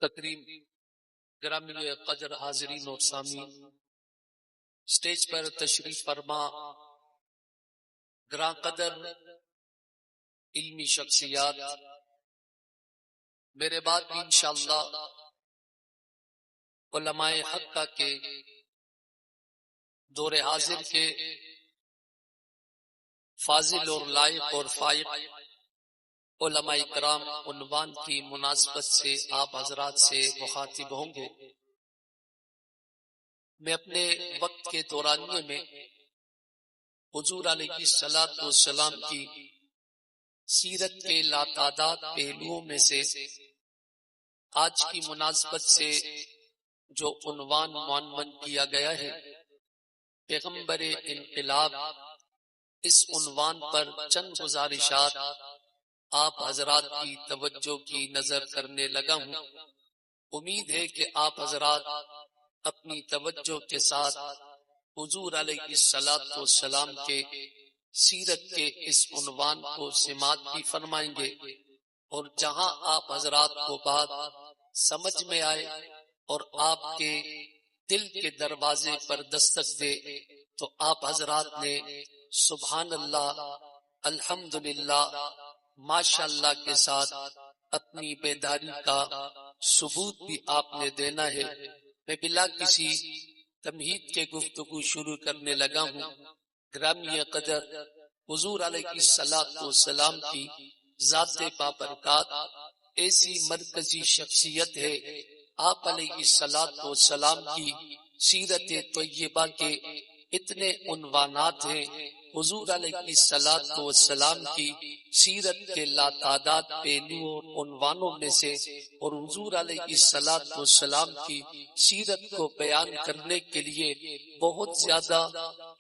تکریم گرامی قدر حاضرین اور سامعین، سٹیج پر تشریف فرما گراں قدر علمی شخصیات، میرے بعد بھی انشاءاللہ علماء حقہ کے دور حاضر کے فاضل اور لائق اور فائق علماء کرام عنوان کی مناسبت سے آپ حضرات سے مخاطب ہوں گے۔ میں اپنے وقت کے دورانیے میں حضور علیہ الصلوۃ والسلام کی سیرت کے لاتعداد پہلوؤں میں سے آج کی مناسبت سے جو عنوان معین کیا گیا ہے پیغمبر انقلاب، اس عنوان پر چند گزارشات آپ حضرات کی توجہ کی نظر کرنے لگا ہوں۔ امید ہے کہ آپ حضرات اپنی توجہ کے ساتھ حضور علیہ الصلوۃ والسلام کے سیرت کے اس عنوان کو سماعت بھی فرمائیں گے، اور جہاں آپ حضرات کو بات سمجھ میں آئے اور آپ کے دل کے دروازے پر دستک دے تو آپ حضرات نے سبحان اللہ، الحمدللہ، ماشاء اللہ کے ساتھ اپنی بیداری کا ثبوت بھی آپ نے دینا ہے۔ میں بلا کسی تمہید کے گفتگو شروع کرنے لگا ہوں۔ گرامی قدر حضور علیہ الصلوۃ والسلام کی ذات بابرکات ایسی مرکزی شخصیت ہے۔ آپ علیہ الصلوۃ والسلام کی سیرت طیبہ کے اتنے عنوانات ہیں، حضور علیہ الصلوۃ والسلام کی سیرت کے لاتعداد پہلوؤں اور عنوانوں میں سے، اور حضور علیہ الصلوۃ والسلام کی سیرت کو بیان کرنے کے لیے بہت زیادہ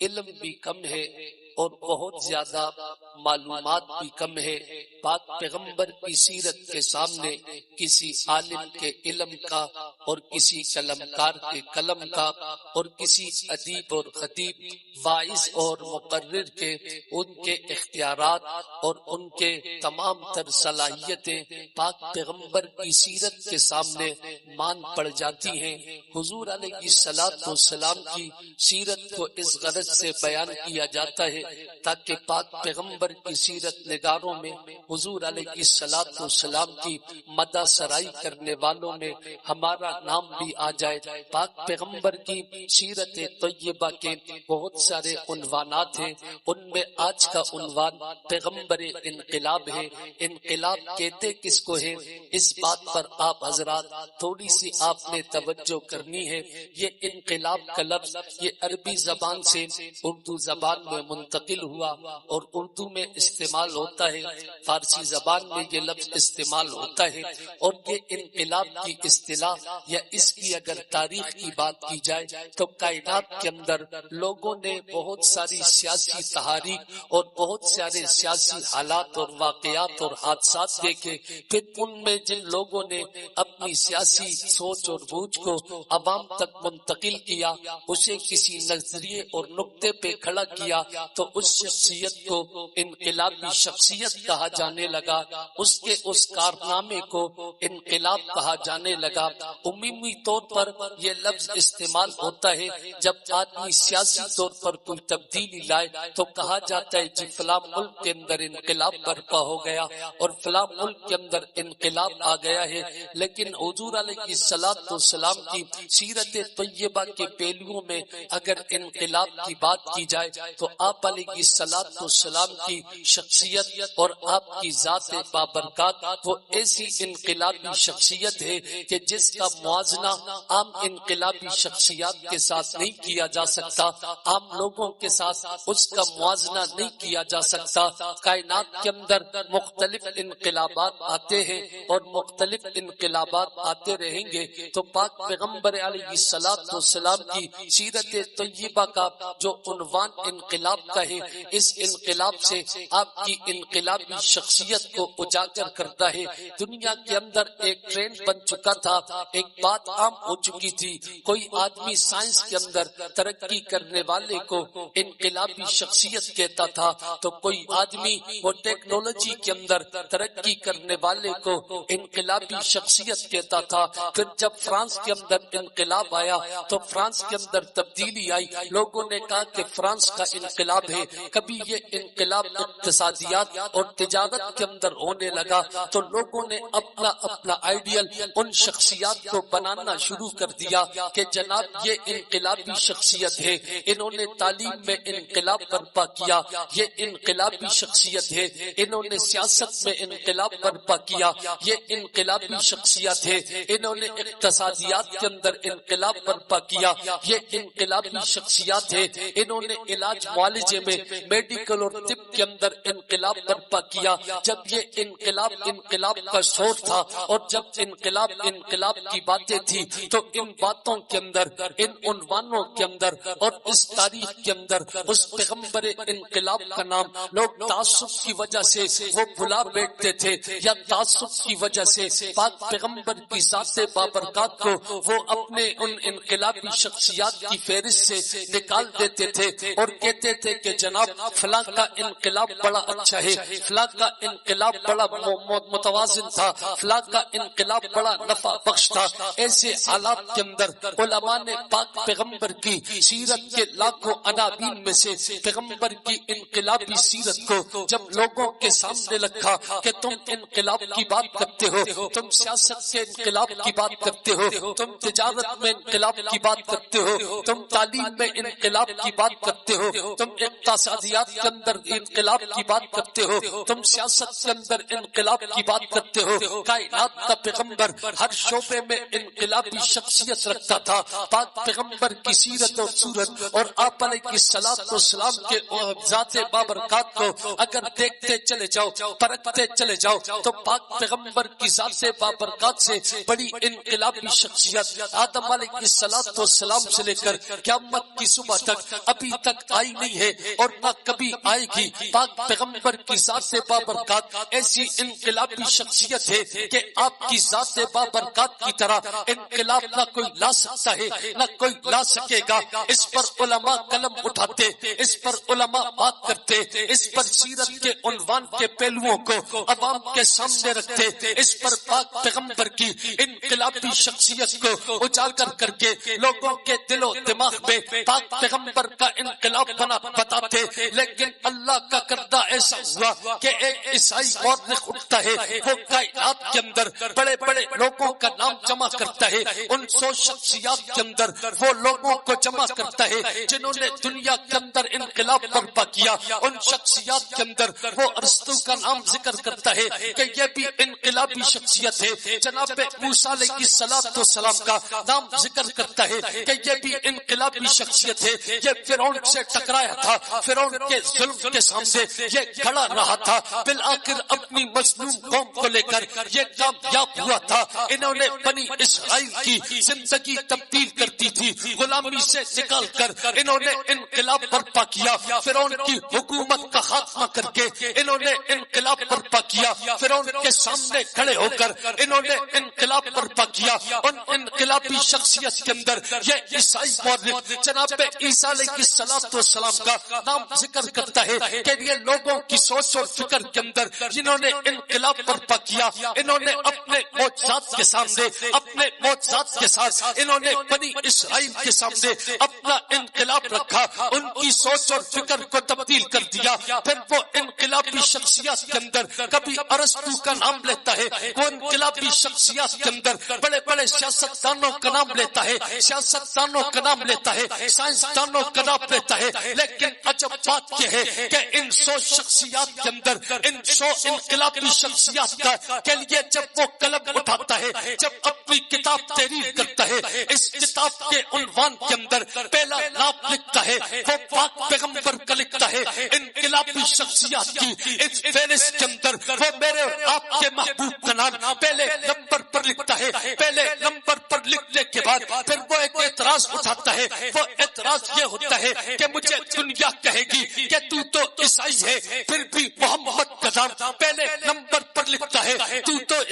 علم بھی کم ہے اور بہت زیادہ معلومات بھی کم ہے۔ پاک پیغمبر کی سیرت کے سامنے کسی عالم کے علم کا اور کسی قلمکار کے قلم کا اور کسی ادیب اور خطیب، واعظ اور مقرر کے ان کے اختیارات اور ان کے تمام تر صلاحیتیں پاک پیغمبر کی سیرت کے سامنے مان پڑ جاتی ہیں۔ حضور علیہ الصلوۃ والسلام کی سیرت کو اس غرض سے بیان کیا جاتا ہے تاکہ پاک پیغمبر کی سیرت نگاروں میں حضور علیہ الصلوۃ والسلام کی مدح سرائی کرنے والوں میں ہمارا نام بھی آ جائے۔ پاک پیغمبر کی سیرت طیبہ کے بہت سارے عنوانات ہیں، ان میں آج کا عنوان پیغمبر انقلاب ہے۔ انقلاب کہتے کس کو ہے، اس بات پر آپ حضرات تھوڑی سی آپ نے توجہ کرنی ہے۔ یہ انقلاب کا لفظ یہ عربی زبان سے اردو زبان میں منتقل ہوا اور اردو میں استعمال ہوتا ہے، فارسی زبان میں یہ لفظ استعمال ہوتا ہے، اور یہ انقلاب کی اصطلاح یا اس کی اگر تاریخ کی بات کی جائے تو کائنات کے اندر لوگوں نے بہت ساری سیاسی تحاریک اور بہت سارے سیاسی حالات اور واقعات اور حادثات دیکھے، پھر ان میں جن لوگوں نے اپنی سیاسی سوچ اور بوجھ کو عوام تک منتقل کیا، اسے کسی نظریے اور نقطے پہ کھڑا کیا تو اس شخصیت کو انقلابی شخصیت کہا جانے لگا، اس کے اس کارنامے کو انقلاب کہا جانے لگا۔ عمومی طور پر یہ لفظ استعمال ہوتا ہے جب آدمی سیاسی طور پر کوئی تبدیلی لائے تو کہا جاتا ہے جی فلاں ملک کے اندر انقلاب برپا ہو گیا اور فلاں ملک کے اندر انقلاب آ گیا ہے۔ لیکن حضور علیہ الصلوۃ والسلام کی سیرت طیبہ کے پہلوؤں میں اگر انقلاب کی بات کی جائے تو آپ علیہ الصلوۃ والسلام کی شخصیت اور آپ کی ذات بابرکات وہ ایسی انقلابی شخصیت ہے کہ جس کا موازنہ عام انقلابی شخصیات کے ساتھ نہیں کیا جا سکتا، عام لوگوں کے ساتھ اس کا موازنہ نہیں کیا جا سکتا۔ کائنات کے اندر مختلف انقلابات آتے ہیں اور مختلف انقلابات آتے رہیں گے، تو پاک پیغمبر علیہ الصلوۃ والسلام کی سیرت طیبہ کا جو عنوان انقلاب کا ہے، اس انقلاب سے آپ کی انقلابی شخصیت کو اجاگر کرتا ہے۔ دنیا کے اندر ایک ٹرینڈ بن چکا تھا، ایک بات عام ہو چکی تھی، کوئی آدمی سائنس کے اندر ترقی کرنے والے کو انقلابی شخصیت کہتا تھا، تو کوئی آدمی وہ ٹیکنالوجی کے اندر ترقی کرنے والے کو انقلابی شخصیت کہتا تھا۔ پھر جب فرانس کے اندر انقلاب آیا تو فرانس کے اندر تبدیلی آئی، لوگوں نے کہا کہ فرانس کا انقلاب ہے۔ کبھی یہ انقلاب اقتصادیات اور تجارت کے اندر ہونے لگا تو لوگوں نے اپنا اپنا آئیڈیل ان شخصیات کو بنانا شروع کر دیا کہ جناب یہ انقلابی شخصیت ہے، انہوں نے تعلیم میں انقلاب برپا کیا، یہ انقلابی شخصیت ہے، انہوں نے سیاست میں انقلاب برپا کیا، یہ انقلابی شخصیت ہے، انہوں نے اقتصادیات کے اندر انقلاب برپا کیا، یہ انقلابی شخصیات ہے، انہوں نے علاج معالجے میں میڈیکل اور طب کے اندر انقلاب برپا کیا۔ جب یہ انقلاب کا شور تھا اور جب انقلاب کی باتیں تھی تو ان باتوں کے اندر، ان عنوانوں کے اندر اور اس تاریخ کے اندر اس پیغمبر انقلاب کا نام لوگ تعصب کی وجہ سے وہ بھلا بیٹھتے تھے، یا تعصب کی وجہ سے پاک پیغمبر کی ذات بابرکات کو وہ اپنے ان انقلابی شخصیات کی فہرست سے نکال دیتے تھے اور کہتے تھے کہ جناب فلاں کا انقلاب بڑا اچھا ہے، فلاں کا انقلاب بڑا متوازن تھا، فلاں کا انقلاب بڑا نفع بخش تھا۔ ایسے حالات کے اندر علماء نے پاک پیغمبر کی سیرت کے لاکھوں عناوین میں سے پیغمبر کی انقلابی سیرت کو جب لوگوں کے سامنے رکھا کہ تم انقلاب کی بات کرتے ہو، تم سیاست کے انقلاب کی بات کرتے ہو، تم تجارت میں انقلاب کی بات کرتے ہو، تم تعلیم میں انقلاب کی بات کرتے ہو، تم اقتصادیات کے اندر انقلاب کی بات کرتے ہو، تم سیاست کے اندر انقلاب کی بات کرتے ہو۔ کائنات کا پیغمبر ہر شعبے میں انقلابی شخصیت رکھتا تھا۔ پاک پیغمبر کی سیرت اور صورت اور آپ علیہ الصلوۃ والسلام کے ذات بابرکات کو اگر دیکھتے چلے جاؤ، پرکھتے چلے جاؤ، تو پاک پیغمبر کی ذات بابرکات سے بڑی انقلابی شخصیت آدم علیہ الصلوۃ والسلام سے لے کر قیامت کی صبح تک ابھی تک آئی نہیں ہے اور نہ کبھی آئے گی۔ پاک پیغمبر کی ذات بابرکات ایسی انقلابی شخصیت ہے کہ آپ کی ذات بابرکات کی طرح انقلاب نہ کوئی لا سکتا ہے نہ کوئی لا سکے گا۔ اس پر علماء قلم اٹھاتے، اس پر علماء بات کرتے، اس پر سیرت کے عنوان کے پہلوؤں کو عوام کے سامنے رکھتے، اس پر پاک پیغمبر کی انقلابی شخصیت کو اجاگر کر کے لوگوں کے دل و دماغ میں پاک پیغمبر کا انقلاب بنا بتاتے۔ لیکن اللہ کا کردہ ایسا ہوا کہ ایک عیسائی مورخ اٹھتا ہے، وہ کائنات کے اندر بڑے بڑے لوگوں کا نام جمع کرتا ہے، ان 100 شخصیات کے اندر وہ لوگوں کو جمع کرتا ہے جنہوں نے دنیا کے اندر انقلاب برپا کیا۔ ان شخصیات کے اندر وہ ارسطو کا نام ذکر کرتا ہے کہ یہ بھی انقلابی شخصیت ہے، جناب موسیٰ علیہ السلام کا نام ذکر کرتا ہے کہ یہ بھی انقلابی شخصیت ہے۔ یہ فرعون سے ٹکرایا تھا، فرعون کے ظلم کے سامنے یہ کھڑا رہا تھا، بالآخر اپنی مظلوم قوم کو لے کر یہ کامیاب ہوا تھا۔ انہوں نے بنی اسرائیل کی زندگی تبدیل کر دی تھی، غلامی سے نکال کر انہوں نے انقلاب برپا کیا، فرعون کی حکومت کا خاتمہ کر کے انہوں نے انقلاب برپا کیا، فرعون کے سامنے کھڑے ہو کر انہوں نے انقلاب برپا کیا۔ ان انقلابی شخصیت کے اندر یہ عیسائی مورخ جناب عیسیٰ علیہ السلام کا نام ذکر کرتا ہے کہ یہ لوگوں کی سوچ اور فکر کے اندر جنہوں نے انقلاب برپا کیا، انہوں نے اپنے معجزات کے سامنے، اپنے معجزات کے ساتھ انہوں نے بنی اسرائیل کے سامنے اپنا انقلاب رکھا، ان کی سوچ اور فکر کو تبدیل کر دیا۔ پھر وہ انقلابی شخصیات کے اندر کبھی ارسطو کا نام لیتا ہے، وہ انقلابی شخصیات کے اندر بڑے بڑے سیاستدانوں کا نام لیتا ہے، سیاستدانوں کا نام لیتا ہے، سائنسدانوں کا نام لیتا ہے۔ لیکن عجب بات یہ ہے کہ ان 100 شخصیات کے اندر، ان 100 انقلابی شخصیات کے لیے جب وہ قلم اٹھاتا ہے، جب اپنی کتاب تحریر کرتا ہے، اس کتاب کے عنوان کے اندر پہلا نام لکھتا ہے، وہ پاک پیغمبر کا لکھتا ہے۔ انقلابی شخصیات کی اس فہرست کے اندر وہ میرے اور آپ کے محبوب کا نام پہلے نمبر پر لکھتا ہے۔ پہلے نمبر پر لکھنے کے بعد پھر وہ ایک اعتراض اٹھاتا ہے، وہ اعتراض یہ ہوتا ہے کہ مجھے دنیا کہے گی کہ تو عیسائی ہے، پھر بھی محمد کا نام پہلے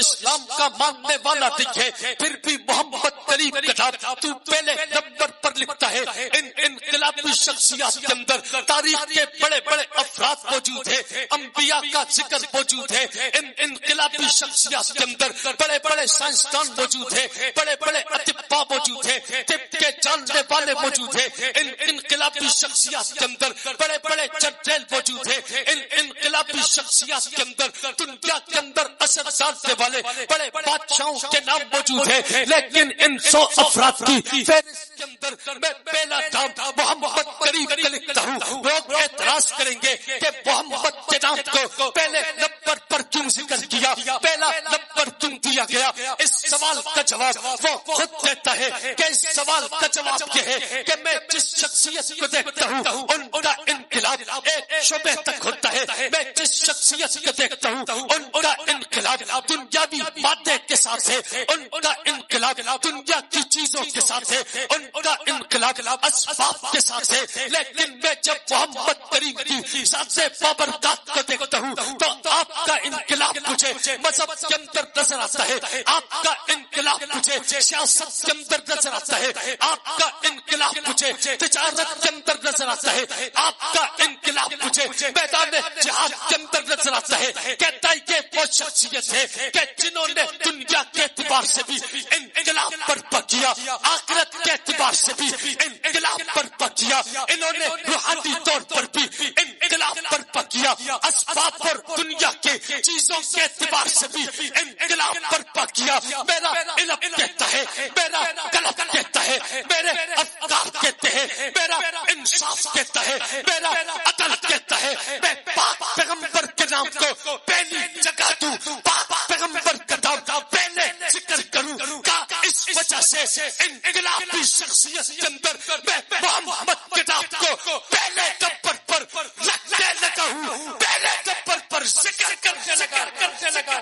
اسلام کا ماننے والا نہیں ہے، پھر بھی محمد کریم کا نام تو پہلے نمبر پر لکھتا ہے۔ ان انقلابی شخصیات کے اندر تاریخ کے بڑے بڑے افراد موجود ہیں، انبیاء کا ذکر موجود ہے، ان انقلابی شخصیات کے اندر بڑے بڑے سائنسدان موجود ہیں، بڑے بڑے اطباء موجود ہیں، طب کے جاننے والے موجود ہیں، ان انقلابی شخصیات کے اندر بڑے بڑے جنرل موجود ہیں، ان انقلابی شخصیات کے اندر دنیا کے اندر اثر ڈالنے والے بڑے بادشاہوں کے نام موجود ہیں، لیکن ان 100 افراد کی فہرست کے اندر میں پہلا نام محمد کریم کا لکھتا ہوں۔ لوگ اعتراض کریں گے کہ محمد کے نام کو پہلے نمبر پر کیوں ذکر کیا، پہلا نمبر کیوں دیا گیا؟ اس سوال کا جواب وہ خود دیتا ہے کہ اس سوال کا جواب یہ ہے کہ میں جس شخصیت کو دیکھتا ہوں ان کا انقلاب ایک شعبے تک ہوتا ہے، میں جس شخصیت کو دیکھتا ہوں ان کا انقلاب دنیاوی مادے کے ساتھ ہے، ان کا انقلاب دنیا کی چیزوں کے ساتھ ہے، ان کا انقلاب اسباب کے ساتھ ہے، لیکن میں جب محمد کریم کی ذات بابرکات کو دیکھتا ہوں تو آپ کا انقلاب مجھے مذہب کے اندر نظر آتا ہے، آپ کا انقلاب مجھے سیاست کے اندر نظر آتا ہے، آپ کا انقلاب مجھے تجارت کے اندر نظر آتا ہے، آپ کا انقلاب مجھے میدان جہاد کے اندر نظر آتا ہے۔ کہتا ہے یہ وہ شخصیت ہے کہ جنہوں نے دنیا کے اعتبار سے بھی انقلاب برپا کیا، آخرت کے اعتبار سے بھی انقلاب برپا کیا، انہوں نے روحانی طور پر بھی انقلاب برپا کیا، اسباب اور دنیا کے چیزوں کے اعتبار سے بھی انقلاب برپا کیا۔ میرا علم کہتا ہے، میرا قلم کہتا ہے، میرے افکار کہتے ہیں، میرا انصاف کہتا ہے، میرا عدل کہتا ہے، میں پاک پیغمبر کے نام کو پہلی جگہ دوں، پاک پیغمبر کا نام پہلے ذکر کروں کا اس وجہ سے انقلابی شخصیت کے اندر میں محمد کے نام کو پہلے نمبر پر رکھنے لگا ہوں، پہلے نمبر پر ذکر کرنے لگا۔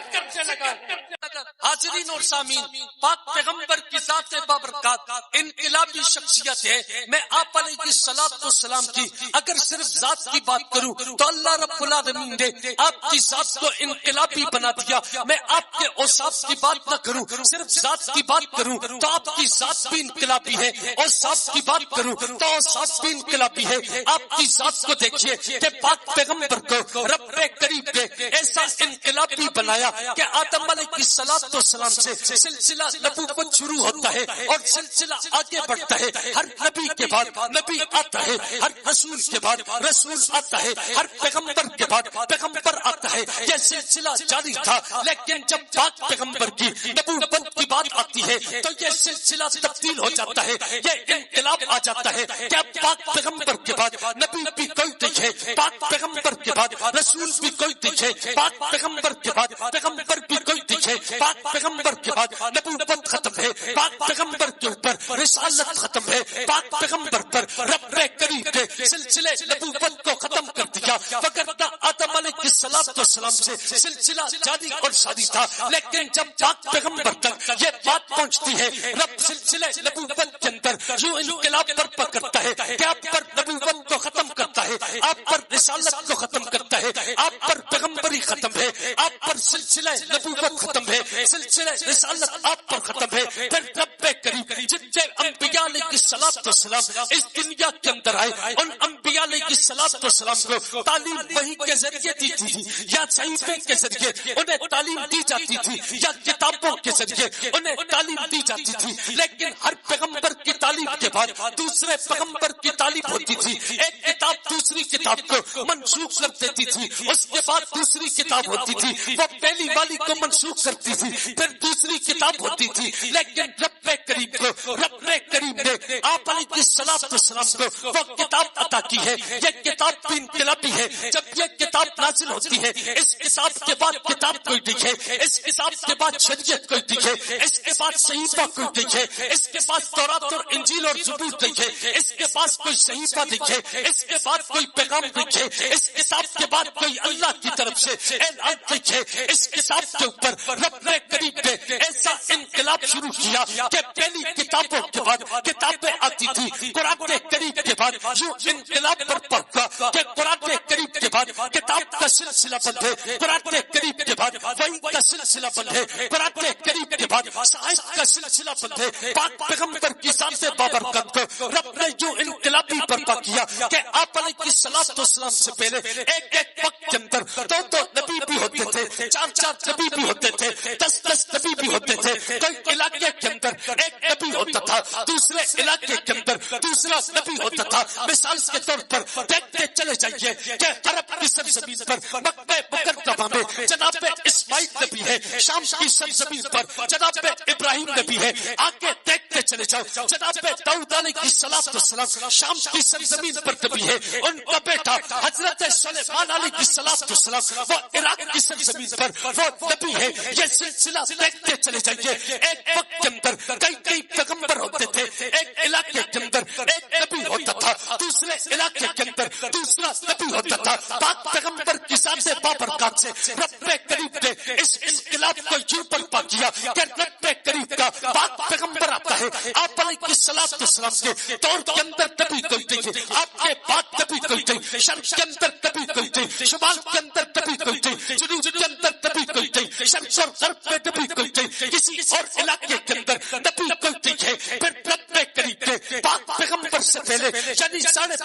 حاضرین اور سامعین، پاک پیغمبر کی ذات بابرکات انقلابی شخصیت ہے۔ میں آپ علیہ الصلوۃ والسلام کی اگر صرف ذات کی بات کروں تو اللہ رب العالمین نے آپ کی ذات کو انقلابی بنا دیا۔ میں آپ کے اوصاف کی بات نہ کروں، صرف ذات کی بات کروں تو آپ کی ذات بھی انقلابی ہے، اوصاف کی بات کروں تو اوصاف بھی انقلابی ہے۔ آپ کی ذات کو دیکھیے کہ پاک پیغمبر کو رب کریم نے ایسا انقلابی بنایا کہ آدم علیہ الصلوۃ والسلام سے سلسلہ نبوت شروع ہوتا ہے اور سلسلہ آگے بڑھتا ہے۔ ہر نبی کے بعد نبی آتا ہے، ہر رسول کے بعد رسول آتا ہے، ہر پیغمبر کے بعد پیغمبر آتا ہے۔ یہ سلسلہ جاری تھا، لیکن جب پاک پیغمبر کی نبوت کی بات آتی ہے تو یہ سلسلہ تبدیل ہو جاتا ہے، یہ انقلاب آ جاتا ہے کہ اب پاک پیغمبر کے بعد نبی بھی کوئی دیکھے، پاک پیغمبر کے بعد رسول بھی کوئی دیکھے، پاک پیغمبر کے بعد پیغمبر بھی کوئی دیکھے، پاک پیغمبر کے بعد نبوت ختم ہے، پاک پیغمبر کے اوپر رسالت ختم ہے، پاک پیغمبر پر رب کریم نے سلسلے نبوت کو ختم کر دیا۔ وگرنہ آدم علیہ الصلوۃ والسلام سے سلسلہ جاری اور ساری تھا، لیکن جب پاک پیغمبر تک یہ بات پہنچتی ہے رب سلسلے نبوت کے اندر یوں انقلاب برپا کرتا ہے کہ آپ پر نبوت کو ختم کرتا ہے، آپ پر رسالت کو ختم کرتا ہے، آپ پر پیغمبری ختم ہے، آپ پر سلسلہ نبوت ختم ہے، سلسلہ رسالت آپ پر ختم ہے۔ پھر رب کریم جتنے انبیاء علیہ الصلوۃ والسلام اس دنیا کے اندر آئے، ان انبیاء علیہ الصلوۃ والسلام کو تعلیم وحی کے ذریعے دی تھی یا صحیفے کے ذریعے انہیں تعلیم دی جاتی تھی یا کتابوں کے ذریعے انہیں تعلیم دی جاتی تھی، لیکن ہر پیغمبر کی تعلیم کے بعد دوسرے پیغمبر کی تعلیم ہوتی تھی۔ ایک کتاب دوسری کتاب کو منسوخ کر دیتی تھی، اس کے بعد دوسری کتاب ہوتی تھی، وہ پہلی والی کو منسوخ کرتی تھی، پھر دوسری کتاب ہوتی تھی۔ لیکن رب کریم نے آپ علیہ الصلوۃ والسلام کو وہ کتاب عطا کی ہے۔ یہ کتاب بھی انقلابی ہے۔ جب یہ کتاب نازل ہوتی ہے، اس کتاب کے بعد کتاب کوئی دکھے، اس کتاب کے بعد شریعت کوئی دکھے، اس کے بعد صحیفہ کوئی دکھے، اس کے پاس تورات اور انجیل اور زبور دکھے، اس کے پاس کوئی صحیفہ دکھے، اس کے بعد کوئی پیغام دکھے، اس کتاب کے بعد کوئی اللہ کی طرف سے اعلان دکھے، اس کتاب کے اوپر رب کریم نے ایسا انقلاب شروع کیا کہ پہلی کتابوں کے بعد کتابیں آتی تھی، قرآن کریم کے بعد یوں انقلاب برپا ہوا کہ قرآن کریم کے بعد کتاب کا سلسلہ بند ہے، قرآن کریم کے بعد وحی کا سلسلہ بند ہے، قرآن کریم کے بعد صحائف کا سلسلہ بند ہے۔ پاک پیغمبر کی ذات بابرکت کو رب نے جو انقلابی برپا کیا کہ آپ علیہ السلام سے پہلے ایک ایک وقت کے اندر دو نبی بھی ہوتے تھے، چار نبی بھی ہوتے تھے، 10 نبی بھی ہوتے تھے۔ کوئی علاقے کے اندر ایک نبی ہوتا تھا، دوسرے علاقے کے اندر دوسرا نبی ہوتا تھا۔ مثال کے طور پر دیکھتے چلے جائیے کہ عرب کی سرزمین پر مکہ مکرمہ میں جناب اسماعیل نبی ہے، شام کی سرزمین پر جناب ابراہیم نبی ہے۔ آگے دیکھتے چلے جاؤ، جناب داؤد علیہ السلام شام کی سرزمین پر نبی ہے، ان کا بیٹا حضرت سلیمان علیہ السلام وہ عراق کی سرزمین پر وہ نبی ہے۔ یہ سلسلہ دیکھتے چلے جائیے، ایک وقت کے اندر کئی پیغمبر ہوتے تھے، ایک علاقے کے اندر ایک نبی ہوتا تھا، دوسرے علاقے کے اندر دوسرا نبی ہوتا تھا۔ پاک پیغمبر کی ذات بابرکات سے رب کریم نے اس انقلاب کو یوں برپا کیا کہ رب کریم کا پاک پیغمبر آتا ہے، آپ علیہ السلام کے دور کے اندر نبی کوئی نہیں، آپ کے بعد نبی کوئی نہیں، شرق کے اندر نبی کوئی نہیں، شمال کے اندر نبی کوئی نہیں، جنوب کے اندر نبی کوئی نہیں، شرق اور غرب میں نبی کوئی نہیں، کسی اور علاقے کے اندر نبی کوئی نہیں ہے۔ پھر رب کریم نے پاک پیغمبر سے پہلے یعنی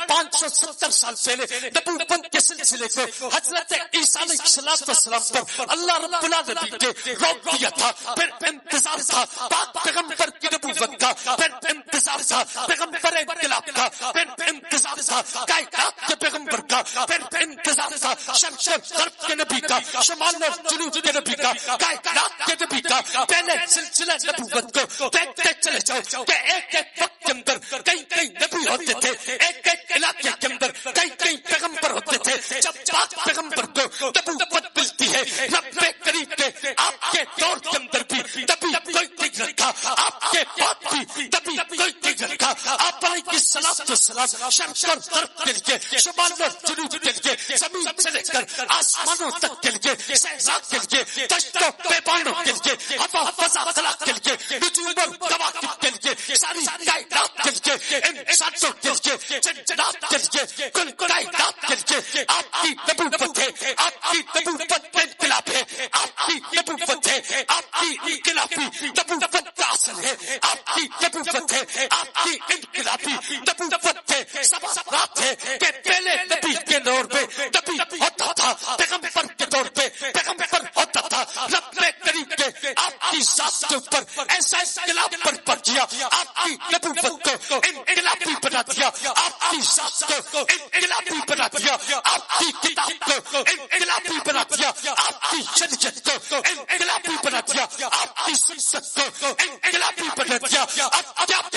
570 سال پہلے نبوت کے سلسلے کو حضرت عیسیٰ علیہ السلام پر اللہ رب العالمین نے روک دیا تھا۔ پھر انتظار تھا پاک پیغمبر کی نبوت کا، پھر انتظار تھا پیغمبر انقلاب کا، پھر انتظار تھا کائنات کے پیغمبر کا، پھر انتظار تھا شرق اور غرب کے نبی کا، شمال اور جنوب کے نبی کا، کائنات کے نبی کا۔ پہلے سلسلہ نبوت کو دیکھتے چلے جاؤ کہ ایک ایک وقت کے اندر کئی نبی ہوتے تھے، ایک ایک علاقے کے اندر کئی پیغمبر ہوتے تھے۔ جب پاک پیغمبر کو نبوت ملتی ہے، رب کریم نے آپ کے دور کے اندر بھی نبی کوئی نہیں رکھا، آپ کے بعد بھی نبی کوئی نہیں رکھا۔ آپ علیہ السلام شرق اور غرب کے لیے، شمال اور جنوب کے لیے، زمین سے لے کر آسمانوں تک کے لیے، صحرا کے لیے، دشتوں بیابانوں کے لیے، ہوا فضا خلا کے لیے، نجوم اور کواکب کے لیے، ساری کائنات کے لیے، انسانوں کے لیے، جنات کے لیے، کل کائنات کے لیے آپ کی نبوت ہے، آپ کی نبوت انقلاب ہے، آپ کی نبوت ہے، آپ کی انقلابی نبوت کا اصل ہے، آپ کی نبوت ہے، آپ کی انقلابی نبوت ہے۔ سبب ہے کہ پہلے نبی کے دور میں نبی ہوتا تھا، پیغمبر کے دور پہ پیغمبر ہوتا تھا۔ رب کریم نے آپ کی ذات کے اوپر ایسا انقلاب برپا کیا، آپ کی نبوت کو انقلابی بنا دیا، آپ کی ذات کو انقلابی بنا دیا، آپ کی کتاب کو انقلابی بنا دیا، آپ کی شریعت کو انقلابی بنا دیا، آپ کی سنت کو انقلابی بنا دیا۔ اب کیا آپ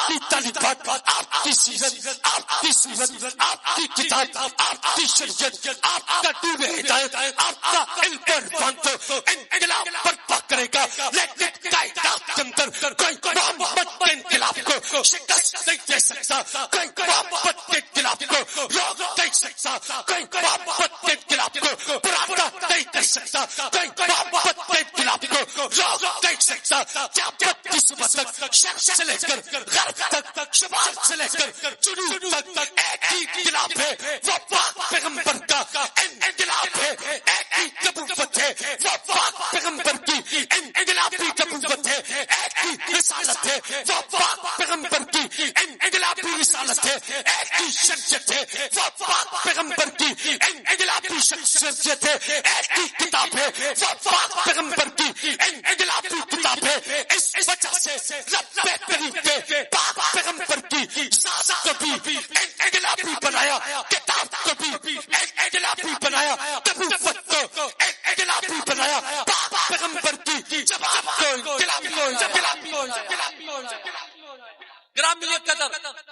کی تعلیمات، آپ کی سیرت، آپ کی سنت، آپ کی کتاب، آپ کی شریعت، آپ کا نور ہدایت، آپ کا علم عرفان کو انقلاب برپا کرے گا۔ لیکن کائنات کے اندر کوئی محمد کے انقلاب کو شکست نہیں دے سکتا، کوئی محمد کے انقلاب کو روک نہیں سکتا، کوئی محمد کے انقلاب کو پرانا نہیں کر سکتا، کوئی محمد کے انقلاب کو روک نہیں سکتا۔ قیامت کی صبح تک شرق سے لے کر غرب تک، شمال سے لے کر جنوب تک ایک ہی انقلاب ہے، وہ پاک پیغمبر کا انقلاب ہے، ایک ہی نبوت ہے، وہ پاک پیغمبر کی انقلابی نبوت ہے، ایک ہی رسالت ہے، وہ پاک پیغمبر کی انقلابی رسالت ہے، ایک ہی شخصیت ہے، وہ پاک پیغمبر کی انقلابی شخصیت ہے، ایک ہی کتاب ہے، وہ پاک پیغمبر کی انقلابی کتاب ہے۔ اس وجہ سے رب کریم نے پاک پیغمبر کی ذات کو بھی انقلابی بنایا، کتاب کو بھی انقلابی بنایا، نبوت کو انقلابی بنایا، پاک پیغمبر کی جواب کو انقلابی۔ گرامی قدر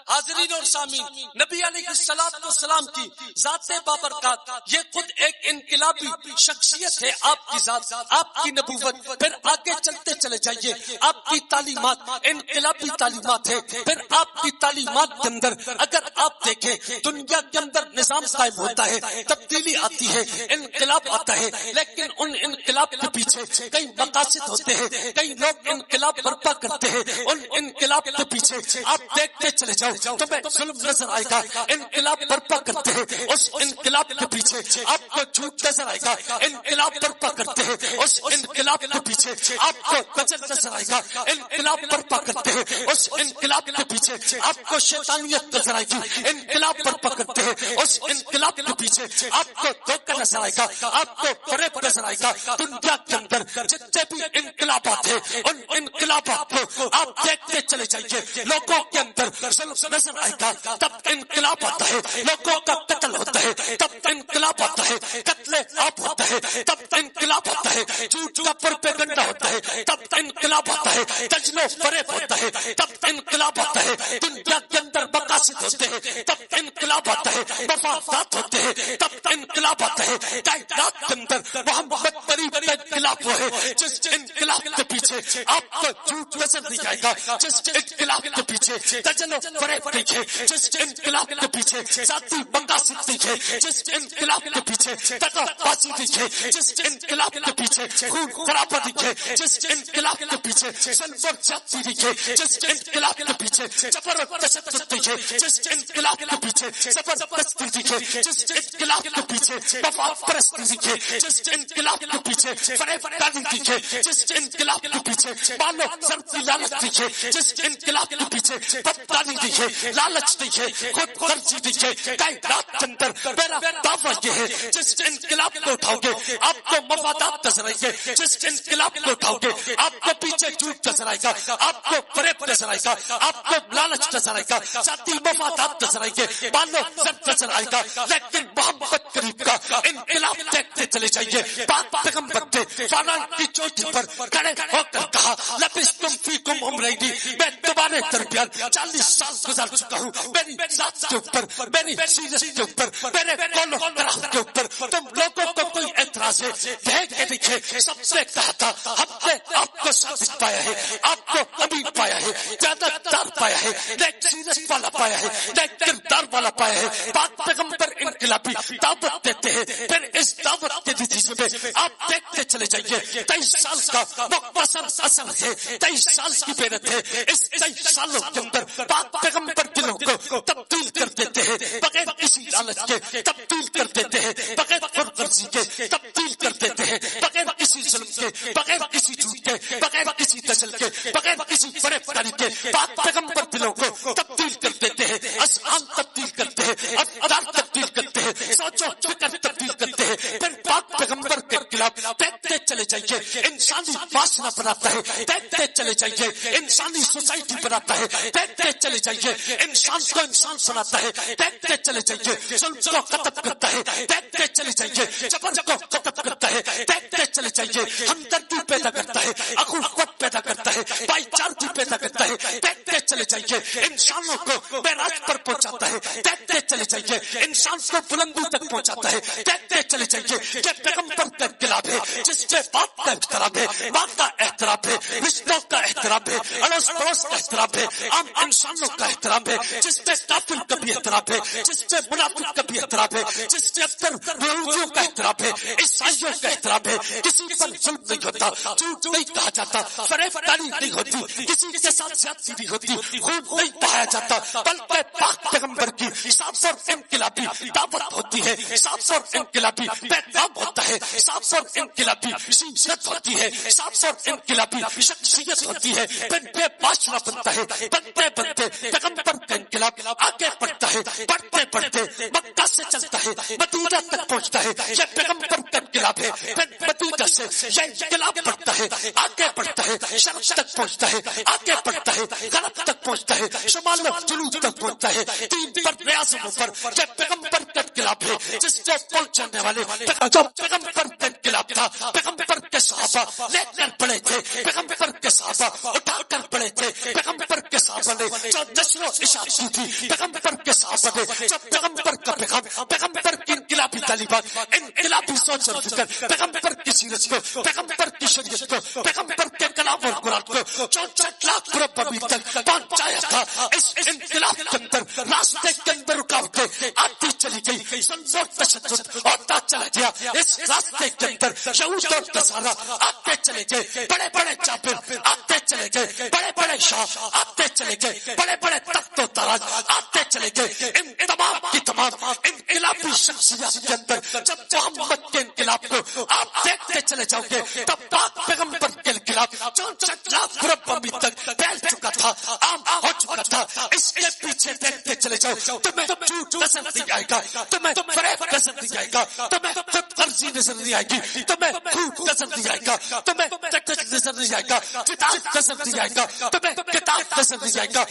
حاضرین اور سامعین، نبی علیہ السلام کی ذات بابرکات یہ خود ایک انقلابی شخصیت ہے، آپ کی ذات، آپ کی نبوت۔ پھر آگے چلتے چلے جائیے، آپ کی تعلیمات انقلابی تعلیمات ہے۔ پھر آپ کی تعلیمات کے اندر اگر آپ دیکھیں، دنیا کے اندر نظام قائم ہوتا ہے، تبدیلی آتی ہے، انقلاب آتا ہے، لیکن ان انقلاب کے پیچھے کئی مقاصد ہوتے ہیں، کئی لوگ انقلاب برپا کرتے ہیں، ان انقلاب کے پیچھے آپ دیکھتے چلے جاؤ جاؤ تمہیں ظلم نظر آئے گا، انقلاب برپا کرتے ہیں اس انقلاب کے پیچھے آپ کو جھوٹ نظر آئے گا، انقلاب برپا کرتے ہیں اس انقلاب کے پیچھے آپ کو غجل نظر آئے گا، انقلاب برپا کرتے ہیں اس انقلاب کے پیچھے آپ کو شیطانیت نظر آئے گی، انقلاب برپا کرتے ہیں اس انقلاب کے پیچھے آپ کو دھوکہ نظر آئے گا، آپ کو فریب نظر آئے گا۔ دنیا کے اندر جتنے بھی انقلابات ہیں ان انقلابات کو آپ دیکھتے چلے جائیے، لوگوں کے اندر ظلم نظر آئے گا تب انقلاب آتا ہے، لوگوں کا قتل ہوتا ہے تب انقلاب آتا ہے، قتل عام ہوتا ہے تب انقلاب آتا ہے، جھوٹ کا پروپیگنڈا ہوتا ہے تب انقلاب آتا ہے، تجل و فریب ہوتا ہے تب انقلاب آتا ہے، دنیا کے اندر مقاصد ہوتے ہیں تب انقلاب آتا ہے، مفادات ہوتے ہیں تب انقلاب آتا ہے۔ کائنات کے اندر محمد قریب کا انقلاب وہ ہے جس انقلاب کے پیچھے آپ کو جھوٹ نظر نہیں آئے گا، جس انقلاب کے پیچھے تجل و فریب نہیں ہے، جس انقلاب کے پیچھے ذاتی مقاصد نہیں ہے، جس انقلاب کے پیچھے تقا بازی نہیں ہے، جس انقلاب کے پیچھے خون خرابہ نہیں ہے، جس انقلاب کے پیچھے ظلم و زیادتی نہیں ہے، جس انقلاب کے پیچھے جبر و تشدد نہیں ہے، جس انقلاب کے پیچھے زبردستی نہیں ہے، جس انقلاب کے پیچھے مفاد پرستی نہیں ہے، جس انقلاب کے پیچھے فریب داری نہیں ہے، جس انقلاب کے پیچھے مال و زر کی لالچ نہیں ہے، جس انقلاب کے پیچھے بدکاری نہیں ہے، لالچ نہیں ہے، خود غرضی نہیں ہے۔ کائنات کے اندر میرا دعویٰ یہ ہے جس انقلاب کو اٹھاؤ گے آپ کو مفادات نظر آئیں گے، جس انقلاب کو اٹھاؤ گے آپ کو پیچھے جھوٹ نظر آئے گا، آپ کو فریب نظر آئے گا، آپ کو لالچ نظر آئے گا، ذاتی مفادات نظر آئیں گے، مال و زر نظر آئے گا، لیکن محمد قریب کا انقلاب دیکھتے چلے جائیے۔ پاک پیغمبر نے فانان کی چوٹی پر کھڑے ہو کر کہا لبثتم فیکم عمرین، میں تمہارے درمیان 40 سال گزار چکا ہوں، میری ذات کے اوپر، میری سیرت کے اوپر، میرے قول و قرار کے اوپر تم لوگوں کو کوئی اعتراض ہے؟ دیکھ کے دیکھے سب سے کہا تھا ہم نے آپ کو صادق پایا ہے، آپ کو امین پایا ہے، جانتدار پایا ہے، نیک سیرت والا پایا ہے، نیک کردار والا پایا ہے۔ پاک پیغمبر انقلابی دعوت دیتے ہیں، پھر اس دعوت کے نتیجے میں آپ دیکھتے چلے جائیے 23 سال کا مختصر اثر ہے، 23 سال کی محنت ہے، اس 23 سالوں کے اندر پاک پیغمبر دلوں کو تبدیل کر دیتے ہیں، بغیر کسی لالچ کے تبدیل کر دیتے ہیں، بغیر خودغرضی کے تبدیل کر دیتے ہیں، بغیر کسی ظلم کے، بغیر کسی جھوٹ کے، بغیر کسی تجل کے، بغیر کسی فریب کاری کے پاک پیغمبر دلوں کو تبدیل کر دیتے ہیں، اذہان تبدیل کرتے ہیں، افکار تبدیل کرتے ہیں، سوچ و فکر تبدیل کرتے ہیں۔ پھر پاک پیغمبر کے خلاف دیکھتے چلے جائیے انسانی معاشرہ بناتا ہے، دیکھتے چلے جائیے انسانی سوسائٹی بناتا ہے، دیکھتے چلے جائیے انسان کو انسان سناتا ہے، دیکھتے چلے جائیے ظلم کو ختم کرتا ہے، دیکھتے چلے جائیے جبر کو ختم کرتا ہے، دیکھتے چلے جائیے ہمدردی پیدا کرتا ہے، اخوت پیدا کرتا ہے، بھائی چارگی پیدا کرتا ہے، دیکھتے چلے جائیے انسانوں کو معراج پر پہنچاتا ہے، دیکھتے چلے جائیے انسان کو بلندی تک پہنچاتا ہے، دیکھتے چلے جائیے کہ پیغمبر کا انقلاب ہے جس میں باپ کا احترام ہے، ماں کا احترام ہے، رشتوں کا احترام ہے، اڑوس پڑوس کا احترام ہے، عام انسانوں کا احترام ہے، جس میں کافر کا بھی احترام ہے، جس میں منافق کا بھی احترام ہے، جس کے اندر یہودیوں کا احترام ہے، عیسائیوں کا احترام ہے، کسی پر ظلم نہیں ہوتا، جھوٹ نہیں کہا جاتا، فریب کاری نہیں ہوتی، کسی کے ساتھ زیادتی نہیں ہوتی، خون نہیں بہایا جاتا، بلکہ پاک پیغمبر کی صاف اور انقلابی دعوت ہوتی ہے، صاف اور انقلابی پیغام ہوتا ہے، صاف اور انقلابی شخصیت ہوتی ہے، صاف اور انقلابی شخصیت ہوتی ہے، پھر بے معاشرہ بنتا ہے، بنتے بنتے پیغمبر کا انقلاب آگے بڑھتا ہے، بڑھتے بڑھتے مکہ سے چلتا ہے، مدینہ تک پہنچتا ہے، یہ پیغمبر کا انقلاب ہے، پھر مدینہ سے یہ انقلاب بڑھتا ہے، آگے بڑھتا ہے، شرق تک پہنچتا ہے، آگے بڑھتا ہے، غرب تک پہنچتا ہے، شمال و جنوب تک پہنچتا ہے، تین پر ریاضوں پر یہ پیغمبر کا انقلاب ہے، جس سے پہنچنے والے جو پیغمبر کا انقلاب تھا، پیغمبر کے صحابہ لے کر پڑے تھے، پیغمبر کے صحابہ اٹھا کر پڑے تھے، پیغمبر کے صحابہ نے جو نشر و اشاعت کی تھی، پیغمبر کے صحابہ نے جو پیغمبر کا پیغام، پیغمبر کی انقلابی تعلیمات، انقلابی سوچ اور فکر، پیغمبر کی سیرت کو، پیغمبر کی شریعت کو، پیغمبر کے کلام اور قرآن کو 64 لاکھ ارب امین تک پہنچایا تھا۔ اس انقلاب کے اندر راستے کے اندر رکاوٹیں آتی چلی گئی، ظلم و تشدد ہوتا چلا گیا، اس راستے کے اندر یہود اور نصارا آتے چلے گئے، بڑے بڑے جابر آتے چلے گئے، بڑے بڑے شاہ آتے چلے گئے، بڑے بڑے تخت و تاراج مہاراج آتے چلے گئے. ان تمام کی تمام انقلابی شخصیات کے اندر جب محمد کے انقلاب کو آپ دیکھتے چلے جاؤ گے تب پاک پیغمبر کے انقلاب 64 لاکھ ارب امید تک پھیل چکا تھا, عام ہو چکا تھا. اس کے پیچھے دیکھتے چلے جاؤ, تمہیں جھوٹ نظر نہیں آئے گا, تمہیں فریب نظر نہیں آئے گا, تمہیں خود غرضی نظر نہیں آئے گی, تمہیں جھوٹ نظر نہیں آئے گا, تمہیں ٹیکس نظر نہیں آئے گا, کتاب نظر نہیں آئے گا, تمہیں کتاب نظر نہیں آئے گا.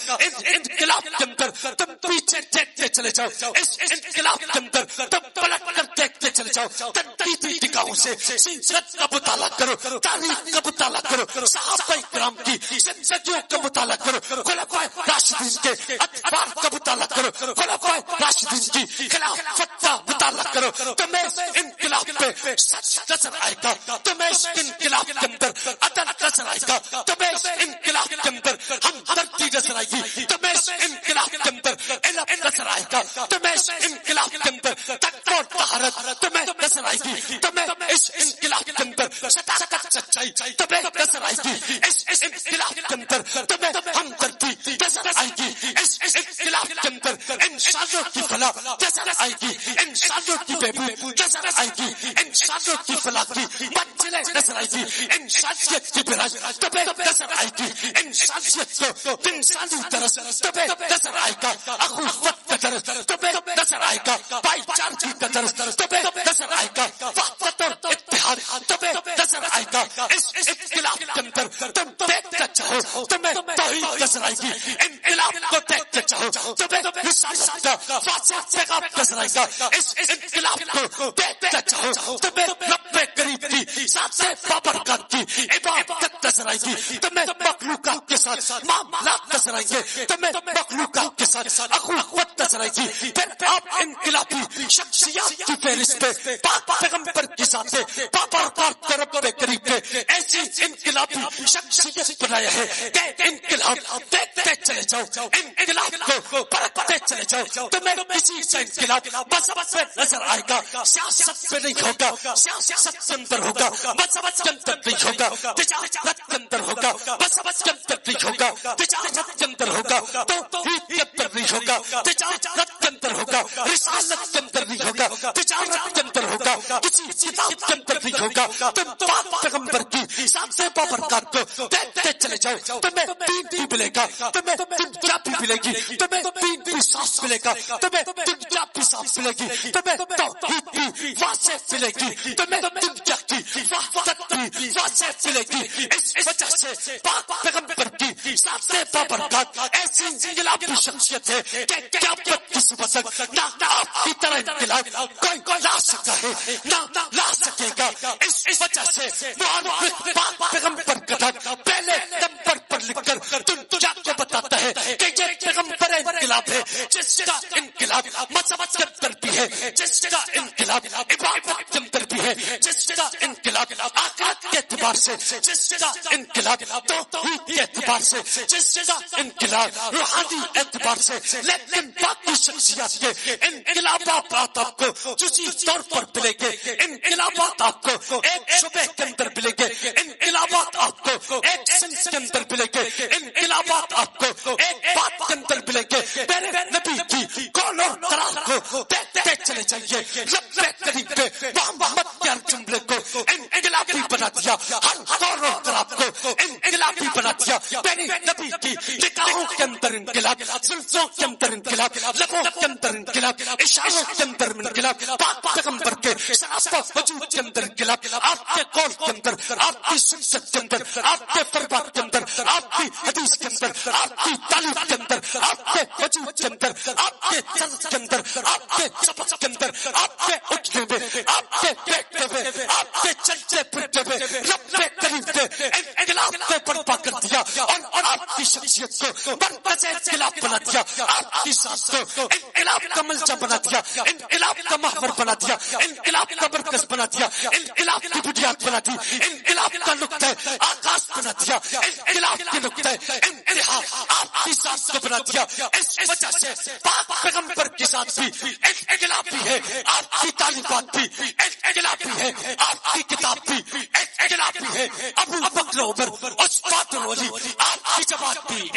انقلاب کے اندر تم پیچھے دیکھتے چلے جاؤ, اس انقلاب کے اندر تم پلٹ کر دیکھتے چلے جاؤ. تنقیدی نگاہوں سے سیرت کا مطالعہ کرو, تاریخ کا مطالعہ کرو, صحابہ کرام کی زندگیوں کا مطالعہ کرو, خلفائے راشدین کے ادوار کا مطالعہ کرو, خلفائے راشدین کی خلافت کا مطالعہ کرو. تمہیں اس انقلاب پہ سچ نظر آئے گا, تمہیں اس انقلاب کے اندر عدل نظر آئے گا, تمہیں اس انقلاب کے اندر ہمدردی نظر آئے گی, تمہیں اس انقلاب کے اندر علم نظر آئے گا, تمہیں اس انقلاب کے اندر تقوی اور طہارت تمہیں نظر آئے گی, تمہیں اس انقلاب کے اندر صداقت سچائی تمہیں نظر آئے گی, اس انقلاب کے اندر تمہیں ہمدردی نظر آئے گی, اس انقلاب کے اندر انسانوں کی فلاح نظر آئے گی, انسانوں کی بہبود نظر آئے گی, انسانوں کی فلاح کی منزلیں نظر آئے گی, انسانیت کی براج تمہیں نظر آئے گی, انسانیت کو انسانی درس تمہیں نظر آئے گا, اخوت کا درس تمہیں نظر آئے گا, بھائی چارگی کا درس تمہیں نظر آئے گا, وحدت اور اتحاد تمہیں نظر آئے گا. اس انقلاب کے اندر تم دیکھتے چاہو تمہیں توحید نظر آئے گی, انقلاب کو دیکھتے چاہو تمہیں رسالت کا واضح پیغام نظر آئے گا, اس انقلاب کو دیکھتے چاہو تمہیں رب کریم کی ذات بابرکات کی عبادت نظر آئے گی, تمہیں مخلوقات کے ساتھ معاملات نظر آئیں گے, تمہیں مخلوقات کے ساتھ اخوت نظر آئے گی. پھر آپ انقلابی شخصیات کی فہرست پہ پاک پیغمبر کی ذات بابرکات کو رب کریم نے ایسی انقلابی شخصیت بنایا ہے کہ انقلاب دیکھتے چلے جاؤ, انقلاب کو پرکھتے چلے جاؤ. تمہیں کسی سے انقلاب مذہب سے نظر آئے گا, سیاست میں نہیں ہوگا, سیاست کے اندر ہوگا, مذہب کے اندر نہیں ہوگا, تجارت کے اندر ہوگا, مذہب کے اندر نہیں ہوگا, تجارت کے اندر ہوگا, توحید کے اندر نہیں ہوگا, تجارت کے اندر ہوگا, رسالت کے اندر نہیں ہوگا, تجارت کے اندر ہوگا, کسی کتاب کے اندر نہیں ہوگا. تم پاک پیغمبر کی ذات بابرکات کو دیکھتے چلے جاؤ, تمہیں دین بھی ملے گا, تمہیں دنیا بھی ملے گی, تمہیں دین بھی صاف ملے گا, تمہیں دنیا بھی صاف ملے گی, تمہیں توحید بھی واضح ملے گی, تمہیں دنیا کی وحدت بھی واضح ملے گی. اس وجہ سے پاک پیغمبر کی ذات بابرکات ایسی انقلابی شخصیت ہے کہ قیامت کی صبح تک نہ آپ کی طرح انقلاب کوئی لا سکتا ہے, نہ لا سکے گا. اس وجہ سے پاک پیغمبر کا نام پہلے نمبر پر لکھ کر دنیا کو بتاتا ہے کہ یہ پیغمبر انقلاب ہے, جس کا انقلاب مذہب کے اندر بھی ہے, جس کا انقلاب عبادت کے اندر بھی ہے, جس کا انقلاب آخرت کے اعتبار سے, جس کا انقلاب توحید کے اعتبار سے, جس کا انقلاب روحانی اعتبار سے. لیکن باقی شخصیات کے انقلابات آپ کو جزئی طور پر ملیں گے, انقلابات آپ کو ایک شعبے کے اندر ملیں گے, انقلابات آپ کو ایک سنس کے اندر ملیں گے, انقلابات آپ کو ایک بات کے اندر ملیں گے. میرے نبی کی قول اور قرار کو دیکھتے چلے جائیے, رب کریم پہ محمد کے ہر جملے کو انقلابی بنا دیا, ہر قول اور قرار کو انقلابی بنا دیا. میرے نبی کی نگاہوں کے اندر انقلاب, زلفوں کے اندر انقلاب, لبوں کے اندر انقلاب, اشاروں کے اندر انقلاب, پاک پیغمبر کے سراپا وجود کے اندر انقلاب, آپ کے قول کے اندر, آپ کی سنت کے اندر, آپ کے فرمان کے اندر, آپ کی حدیث کے اندر, آپ کی تعلیم کے اندر, آپ کے وجود کے اندر, آپ کے طرز کے اندر, آپ کے سبق کے اندر, آپ کے اٹھنے میں, آپ کے بیٹھنے میں, آپ کے چلتے پھرتے میں رب کریم نے انقلاب کو برپا کر دیا اور آپ کی شخصیت کو مرکز انقلاب بنا دیا, آپ کی سانس کو انقلاب کا ملچہ بنا دیا, انقلاب کا محور بنا دیا, انقلاب کا مرکز بنا دیا, انقلاب کی بنیاد بنا دی, انقلاب کا نقطہ آغاز بنا دیا, انقلاب کے نقطہ انتہا آپ کی سانس کو بنا دیا. اس وجہ سے پاک پیغمبر کے ساتھ بھی انقلاب بھی ہے, آپ کی تعلیمات بھی انقلاب بھی ہے, آپ کی کتاب بھی انقلاب بھی ہے, ابو بکر عمر عثمان غنی آپ کی جماعت بھی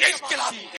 انقلابی.